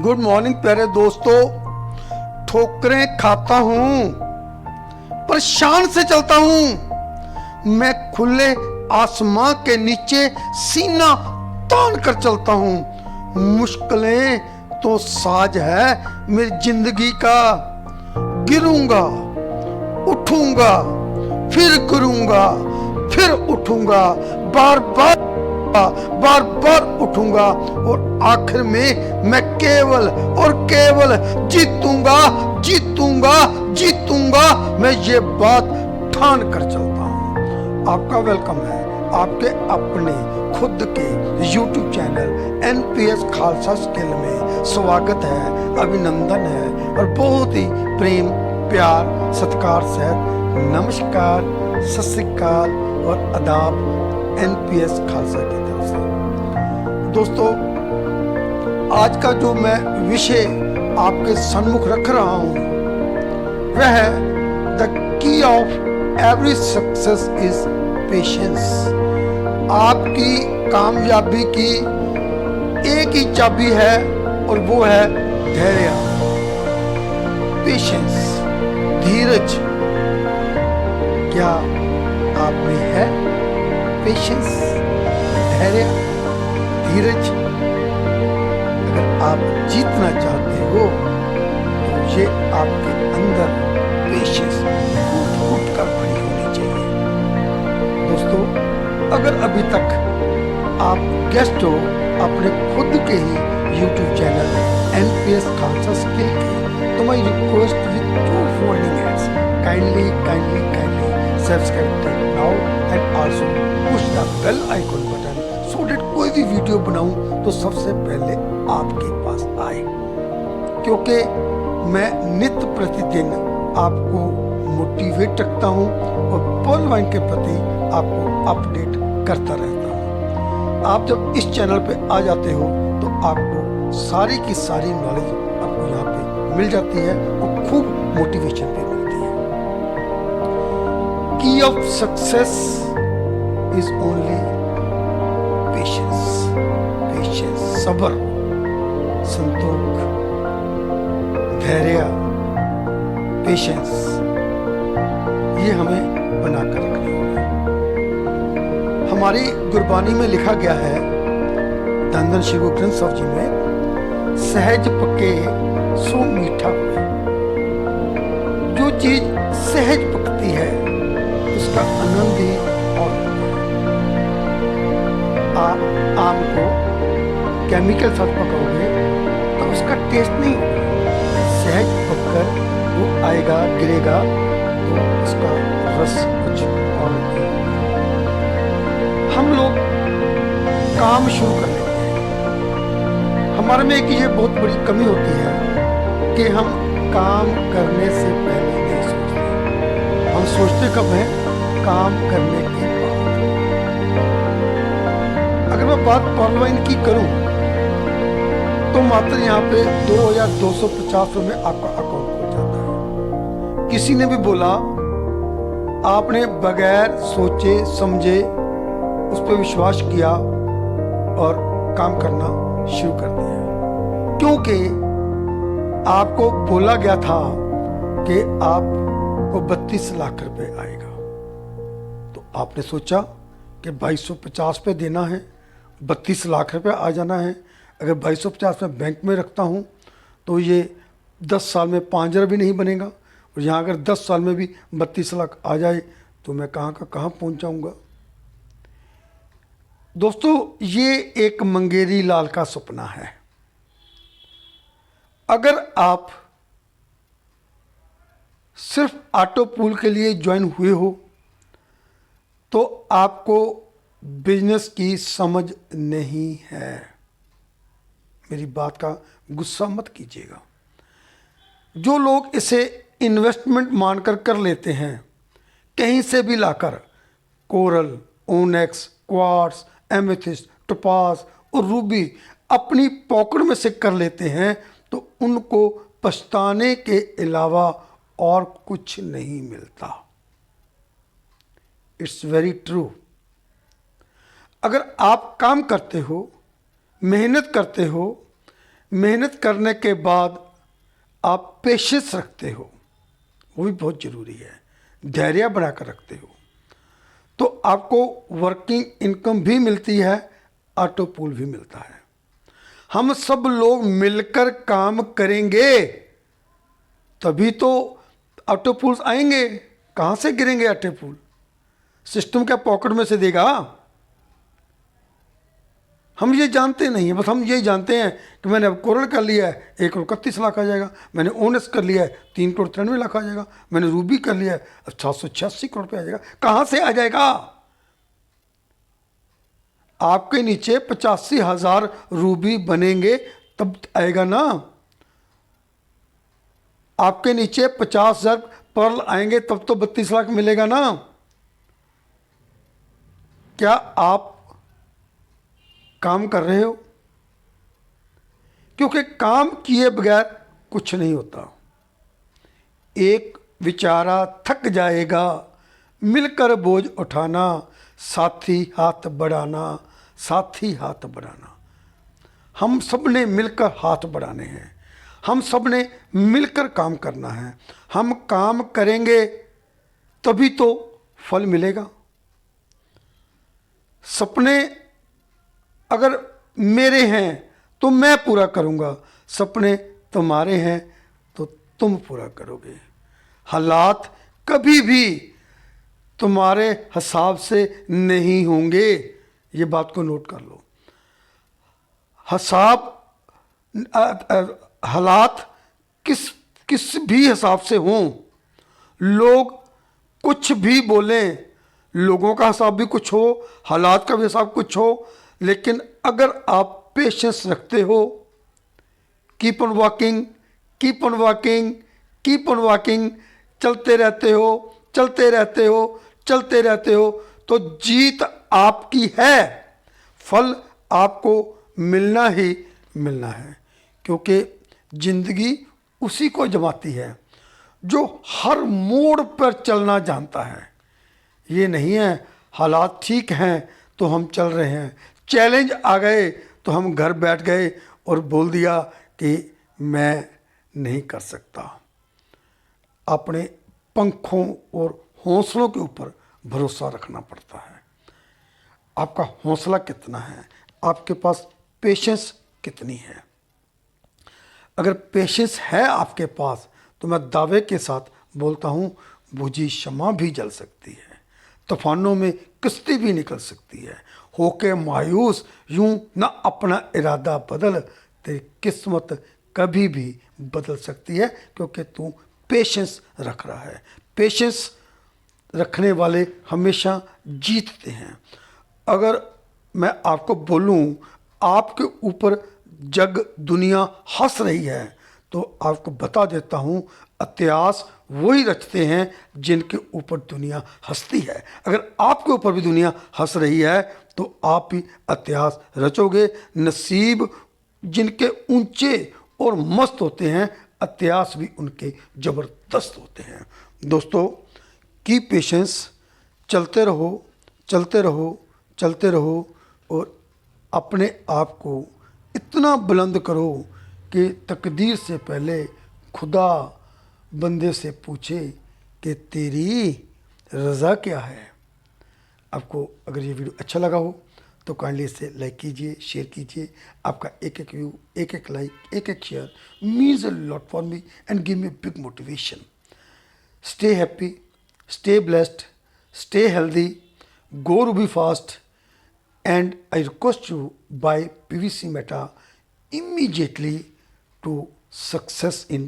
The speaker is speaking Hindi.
गुड मॉर्निंग प्यारे दोस्तों। ठोकरें खाता हूं पर शान से चलता हूं। मैं खुले आसमां के नीचे सीना तान कर चलता हूं। मुश्किलें तो साज है मेरी जिंदगी का। गिरूंगा, उठूंगा, फिर गिरूंगा, फिर उठूंगा, बार बार उठूंगा और आखिर में मैं केवल और केवल जीतूंगा जीतूंगा जीतूंगा। मैं ये बात ठान कर चलता हूं। आपका वेलकम है आपके अपने खुद के YouTube channel NPS Khalsa skill में। स्वागत है, अभिनंदन है और बहुत ही प्रेम प्यार सत्कार सहित नमस्कार, सत श्री अकाल और आदाब NPS खालसा की तरफ से। दोस्तों, आज का जो मैं विषय आपके सम्मुख रख रहा हूं वह है the key of every success is patience. आपकी कामयाबी की एक ही चाबी है और वो है धैर्य, पेशेंस, धीरज। क्या आप में है पेशेंस, धैर्य, धीरज? अगर आप जीतना चाहते हो तो ये आपके अंदर पेशेंस फूट कर भरी होनी चाहिए। दोस्तों, अगर अभी तक आप गेस्ट हो अपने खुद के ही YouTube channel NPS Khalsa skill के, तो my request with 2 folding hands, kindly subscribe now and also push the bell icon button so that कोई भी वीडियो बनाऊं तो सबसे पहले आपके पास आए। क्योंकि मैं नित्य प्रतिदिन आपको मोटिवेट रखता हूं और पॉइंट के प्रति आपको अपडेट करता रहता हूं। आप जब इस चैनल पे आ जाते हो तो आपको सारी की सारी नॉलेज आपको यहाँ पे मिल जाती है और खूब मोटिवेशन भी मिलती है। की of success is only patience, सब्र, संतोष, धैर्य, पेशेंस, ये हमें बनाकर रखनी होगी। हमारी गुरबानी में लिखा गया है, धन धन श्री गुरु ग्रंथ साहिब जी में, सहज पके सो मीठा हुए। जो चीज सहज पकती है उसका आनंद ही और आम को केमिकल साथ पकाओगे तो उसका टेस्ट नहीं होगा। सहज पककर वो आएगा, गिरेगा तो उसका रस कुछ और। हम लोग काम शुरू कर लेते हैं। हमारे में एक ये बहुत बड़ी कमी होती है कि हम काम करने से पहले नहीं सोचते। हम सोचते कब है? काम करने के बाद। अगर मैं बात ऑनलाइन की करूं तो मात्र यहाँ पे 2250 रुपये में आपका अकाउंट खुल जाता है। किसी ने भी बोला, आपने बगैर सोचे समझे उस पर विश्वास किया और काम करना शुरू कर दिया। क्योंकि आपको बोला गया था कि आपको 32 लाख रुपए आएगा, तो आपने सोचा कि 2250 पे देना है, 32 लाख रुपए आ जाना है। अगर 2250 में बैंक में रखता हूँ तो ये 10 साल में 5,000 भी नहीं बनेगा, और यहाँ अगर 10 साल में भी 32 लाख आ जाए तो मैं कहाँ का कहाँ पहुँच जाऊँगा। दोस्तों, ये एक मंगेरी लाल का सपना है। अगर आप सिर्फ ऑटो पूल के लिए ज्वाइन हुए हो तो आपको बिजनेस की समझ नहीं है। मेरी बात का गुस्सा मत कीजिएगा। जो लोग इसे इन्वेस्टमेंट मानकर कर लेते हैं, कहीं से भी लाकर coral, onyx, quartz, amethyst, topaz और रूबी अपनी पॉकेट में से कर लेते हैं, तो उनको पछताने के अलावा और कुछ नहीं मिलता। It's very true. अगर आप काम करते हो, मेहनत करते हो, मेहनत करने के बाद आप पेशेंस रखते हो, वो भी बहुत ज़रूरी है, धैर्य बनाकर रखते हो, तो आपको वर्किंग इनकम भी मिलती है, ऑटो पूल भी मिलता है। हम सब लोग मिलकर काम करेंगे तभी तो ऑटो पूल्स आएंगे। कहाँ से गिरेंगे ऑटो पूल? सिस्टम क्या पॉकेट में से देगा? हम ये जानते नहीं हैं, बस हम यही जानते हैं कि मैंने अब कोरल कर लिया है 1,31,00,000 आ जाएगा, मैंने ओनस कर लिया है 3,93,00,000 आ जाएगा, मैंने रूबी कर लिया है 786 करोड़ रुपये आ जाएगा। कहाँ से आ जाएगा? आपके नीचे 85,000 रूबी बनेंगे तब आएगा ना। आपके नीचे 50,000 पर्ल आएंगे तब तो 32 लाख मिलेगा ना। क्या आप काम कर रहे हो? क्योंकि काम किए बगैर कुछ नहीं होता। एक बेचारा थक जाएगा, मिलकर बोझ उठाना, साथी हाथ बढ़ाना, साथी हाथ बढ़ाना। हम सब ने मिलकर हाथ बढ़ाने हैं, हम सब ने मिलकर काम करना है। हम काम करेंगे तभी तो फल मिलेगा। सपने अगर मेरे हैं तो मैं पूरा करूंगा, सपने तुम्हारे हैं तो तुम पूरा करोगे। हालात कभी भी तुम्हारे हिसाब से नहीं होंगे, ये बात को नोट कर लो। हालात किस भी हिसाब से हों, लोग कुछ भी बोलें, लोगों का हिसाब भी कुछ हो, हालात का भी हिसाब कुछ हो, लेकिन अगर आप पेशेंस रखते हो, keep on walking, keep on walking, keep on walking, चलते रहते हो, चलते रहते हो, चलते रहते हो, तो जीत आपकी है, फल आपको मिलना ही मिलना है। क्योंकि जिंदगी उसी को जमाती है जो हर मोड़ पर चलना जानता है। ये नहीं है हालात ठीक हैं तो हम चल रहे हैं, चैलेंज आ गए तो हम घर बैठ गए और बोल दिया कि मैं नहीं कर सकता। अपने पंखों और हौसलों के ऊपर भरोसा रखना पड़ता है। आपका हौसला कितना है, आपके पास पेशेंस कितनी है। अगर पेशेंस है आपके पास तो मैं दावे के साथ बोलता हूँ, बुझी शमा भी जल सकती है, तूफानों में किश्ती भी निकल सकती है। होके मायूस यूं ना अपना इरादा बदल, तेरी किस्मत कभी भी बदल सकती है, क्योंकि तू पेशेंस रख रहा है। पेशेंस रखने वाले हमेशा जीतते हैं। अगर मैं आपको बोलूं आपके ऊपर जग दुनिया हंस रही है, तो आपको बता देता हूं, इतिहास वही रचते हैं जिनके ऊपर दुनिया हंसती है। अगर आपके ऊपर भी दुनिया हंस रही है तो आप भी इतिहास रचोगे। नसीब जिनके ऊंचे और मस्त होते हैं, इतिहास भी उनके ज़बरदस्त होते हैं। दोस्तों, की पेशेंस, चलते रहो, चलते रहो, चलते रहो, और अपने आप को इतना बुलंद करो कि तकदीर से पहले खुदा बंदे से पूछे कि तेरी रज़ा क्या है। आपको अगर ये वीडियो अच्छा लगा हो तो काइंडली इसे लाइक कीजिए, शेयर कीजिए। आपका एक एक व्यू, एक एक लाइक, एक एक share means a lot for me and give me big motivation. Stay happy, stay blessed, stay healthy, go Ruby fast, and I request you buy PVC Meta immediately to success in